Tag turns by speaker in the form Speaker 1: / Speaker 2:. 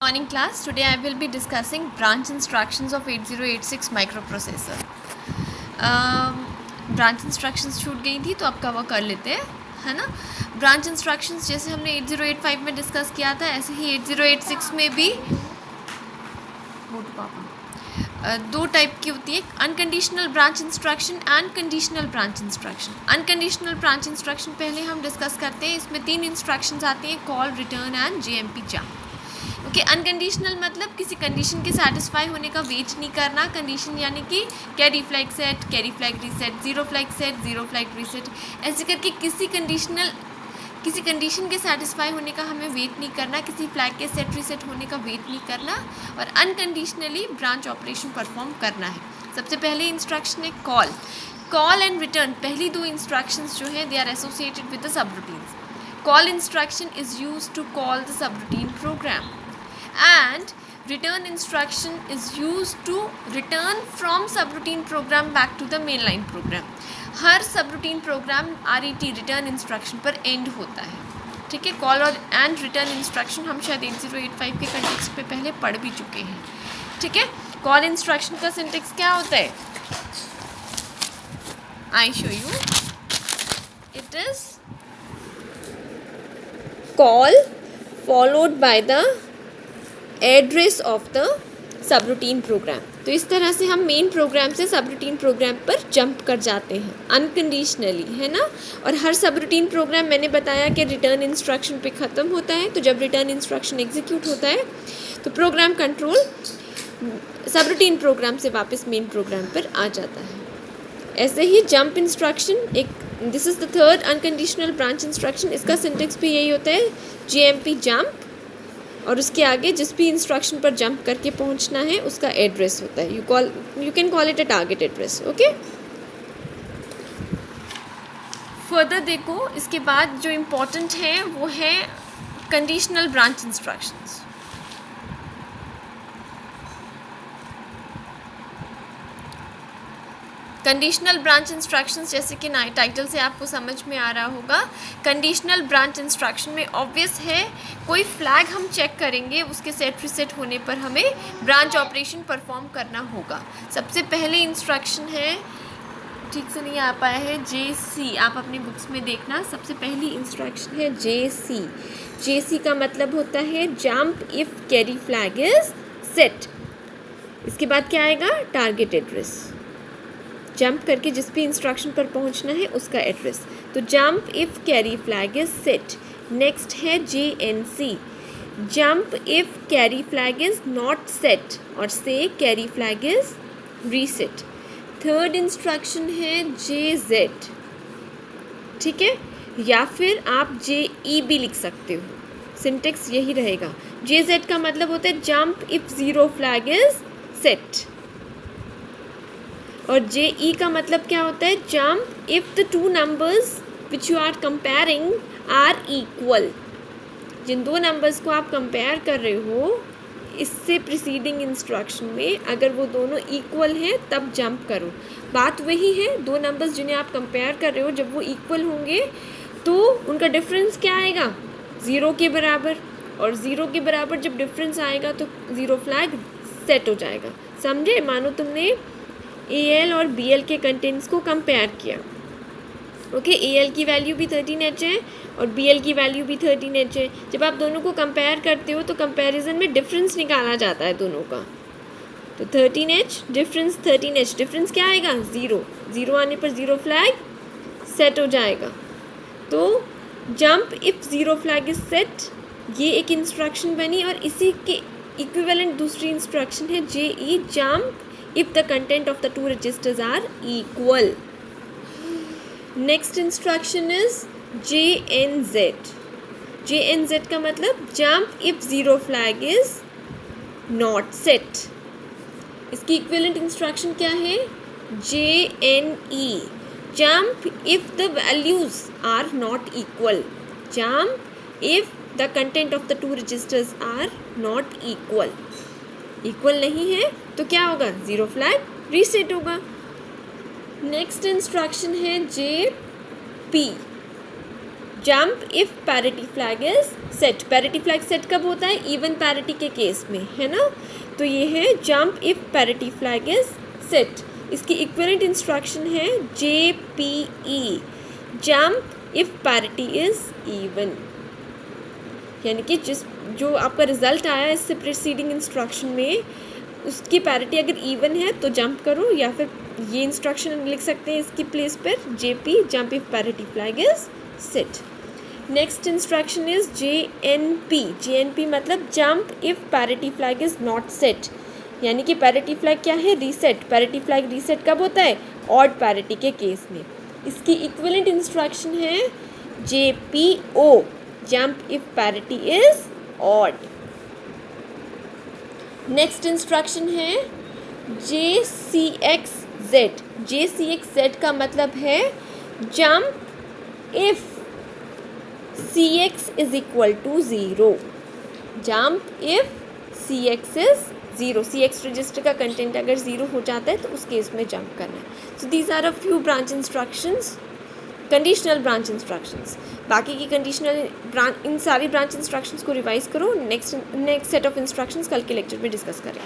Speaker 1: Morning class. Today I will be discussing branch instructions of 8086 microprocessor. Branch instructions छूट गई थी तो अब कवर कर लेते हैं, है ना। ब्रांच इंस्ट्रक्शंस जैसे हमने 8085 में डिस्कस किया था, ऐसे ही 8086 में भी दो टाइप की होती है, unconditional branch instruction and conditional branch instruction. Unconditional branch instruction पहले हम डिस्कस करते हैं। इसमें 3 इंस्ट्रक्शंस आती हैं, call, return and JMP jump. Okay, unconditional मतलब किसी कंडीशन के सेटिस्फाई होने का वेट नहीं करना। कंडीशन यानी कि carry flag set, carry flag reset, zero flag set, zero flag reset, ऐसे करके किसी कंडीशन के सेटिस्फाई होने का हमें वेट नहीं करना, किसी फ्लैग के सेट रीसेट होने का वेट नहीं करना और अनकंडीशनली ब्रांच ऑपरेशन परफॉर्म करना है। सबसे पहले इंस्ट्रक्शन है कॉल एंड रिटर्न। पहली 2 इंस्ट्रक्शंस जो हैं they are associated with the subroutines. Call instruction is used to call the subroutine program and return instruction is used to return from subroutine program back to the mainline program. Her subroutine program RET return instruction पर end होता है, ठीक है। Call और and return instruction हम शायद 8085 के context पे पहले पढ़ भी चुके हैं, ठीक है। कॉल इंस्ट्रक्शन का सिंटेक्स क्या होता है, I show you. It is call followed by the address of the subroutine program. तो इस तरह से हम मेन प्रोग्राम से सबरूटीन प्रोग्राम पर जंप कर जाते हैं अनकंडीशनली, है ना। और हर सबरूटीन प्रोग्राम मैंने बताया कि रिटर्न इंस्ट्रक्शन पे ख़त्म होता है। तो जब रिटर्न इंस्ट्रक्शन एग्जीक्यूट होता है तो प्रोग्राम कंट्रोल सबरूटीन प्रोग्राम से वापस मेन प्रोग्राम पर आ जाता है। ऐसे ही jump instruction this is the third unconditional branch instruction. इसका सिंटेक्स भी यही होता है, जेएमपी जंप, और उसके आगे जिस भी इंस्ट्रक्शन पर जंप करके पहुंचना है उसका एड्रेस होता है। You can call it a target address, okay. Further देखो, इसके बाद जो इम्पोर्टेंट है वो है conditional branch instructions. Conditional branch instructions जैसे कि टाइटल से आपको समझ में आ रहा होगा, कंडीशनल ब्रांच इंस्ट्रक्शन में ऑब्वियस है कोई फ्लैग हम चेक करेंगे, उसके सेट रीसेट होने पर हमें ब्रांच ऑपरेशन परफॉर्म करना होगा। सबसे पहले इंस्ट्रक्शन है, ठीक से नहीं आ पाया है, JC। आप अपनी बुक्स में देखना, सबसे पहली इंस्ट्रक्शन है JC। JC का मतलब होता है jump if carry flag is set. इसके बाद क्या आएगा, टारगेट एड्रेस। जंप करके जिस भी इंस्ट्रक्शन पर पहुंचना है उसका एड्रेस। तो jump if carry flag is set. Next है JNC, jump if carry flag is not set और से carry flag is reset. Third instruction है JZ, ठीक है, या फिर आप JE भी लिख सकते हो, सिंटेक्स यही रहेगा। JZ का मतलब होता है jump if zero flag is set, और JE का मतलब क्या होता है, jump if the 2 numbers which you are comparing are equal. जिन 2 नंबर्स को आप कंपेयर कर रहे हो इससे प्रीसीडिंग इंस्ट्रक्शन में, अगर वो दोनों इक्वल हैं तब जंप करो। बात वही है, 2 नंबर्स जिन्हें आप कंपेयर कर रहे हो जब वो इक्वल होंगे तो उनका डिफरेंस क्या आएगा, 0 के बराबर। और 0 के बराबर जब डिफरेंस आएगा तो ज़ीरो फ्लैग सेट हो जाएगा, समझे। मानो तुमने AL और BL के कंटेंट्स को कंपेयर किया, ओके। AL की वैल्यू भी 13H है और BL की वैल्यू भी 13H है। जब आप दोनों को कंपेयर करते हो तो कंपैरिजन में डिफरेंस निकाला जाता है दोनों का। तो 13H डिफरेंस 13H, डिफरेंस क्या आएगा, 0 आने पर ज़ीरो फ्लैग सेट हो जाएगा। तो jump if zero flag is set, ये एक इंस्ट्रक्शन बनी। और इसी के इक्विवेलेंट दूसरी इंस्ट्रक्शन है JE, jump if the content of the 2 registers are equal. Next instruction is JNZ. JNZ का मतलब jump if zero flag is not set. इसकी equivalent instruction क्या है, JNE, jump if the values are not equal. Jump if the content of the 2 registers are not equal. Equal नहीं है तो क्या होगा, ज़ीरो फ्लैग रीसेट होगा। Next instruction है JP, jump if parity flag is set. Parity flag set कब होता है? इवन पैरिटी के केस में, है ना। तो ये है jump if parity flag is set. इसकी इक्विवेलेंट इंस्ट्रक्शन है JPE, jump if parity is even. यानी कि जो आपका रिजल्ट आया इससे प्रीसीडिंग इंस्ट्रक्शन में, उसकी पैरिटी अगर इवन है तो जंप करो, या फिर ये इंस्ट्रक्शन लिख सकते हैं इसकी प्लेस पर JP, jump if parity flag is set. Next instruction is JNP मतलब jump if parity flag is not set. यानी कि पैरिटी फ्लैग क्या है? रीसेट। पैरिटी फ्लैग रीसेट कब होता है? ऑड पैरिटी के केस में। इसकी इक्विवेलेंट इंस्ट्रक्शन है JPO, jump if parity is odd. Next instruction है JCXZ। JCXZ का मतलब है jump if CX is equal to 0। Jump if CX is 0। CX register का कंटेंट अगर 0 हो जाता है तो उस केस में जंप करना है। So these are a few branch instructions, conditional branch instructions. बाकी की कंडीशनल इन सारी ब्रांच इंस्ट्रक्शंस को रिवाइज करो। नेक्स्ट सेट ऑफ इंस्ट्रक्शंस कल के लेक्चर में डिस्कस करें।